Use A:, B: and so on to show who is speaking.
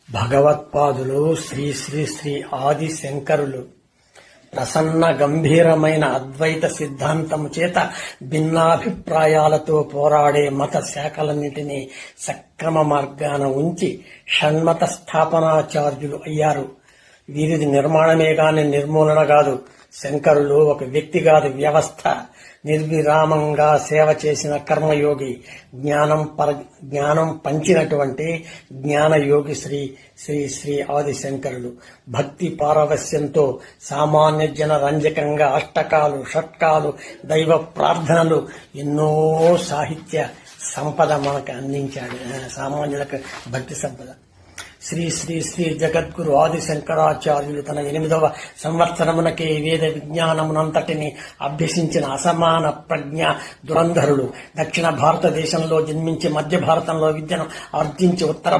A: భగవత్పాదులు శ్రీ శ్రీ శ్రీ ఆది శంకరులు ప్రసన్న గంభీరమైన అద్వైత సిద్ధాంతము చేత భిన్నాభిప్రాయాలతో పోరాడే మత శాఖలన్నింటినీ సక్రమ మార్గాన ఉంచి షణ్మత స్థాపనాచార్యులు అయ్యారు. వీరిది నిర్మాణమే గాని నిర్మూలన కాదు. శంకరులు ఒక వ్యక్తి కాదు, వ్యవస్థ. నిర్విరామంగా సేవ చేసిన కర్మయోగి, జ్ఞానం పంచినటువంటి జ్ఞానయోగి శ్రీ శ్రీ శ్రీ ఆదిశంకరులు. భక్తి పారవస్యంతో సామాన్య జన రంజకంగా అష్టకాలు, షట్కాలు, దైవ ప్రార్థనలు, ఎన్నో సాహిత్య సంపద మనకు అందించాడు. సామాన్యులకు భక్తి సంపద. శ్రీ శ్రీ శ్రీ జగద్గురు ఆదిశంకరాచార్యులు తన 8వ సంవత్సరమునకే వేద విజ్ఞానమునంతటిని అభ్యసించిన అసమాన ప్రజ్ఞ దురంధరులు. దక్షిణ భారతదేశంలో జన్మించి మధ్య భారతంలో విద్యను ఆర్జించి ఉత్తర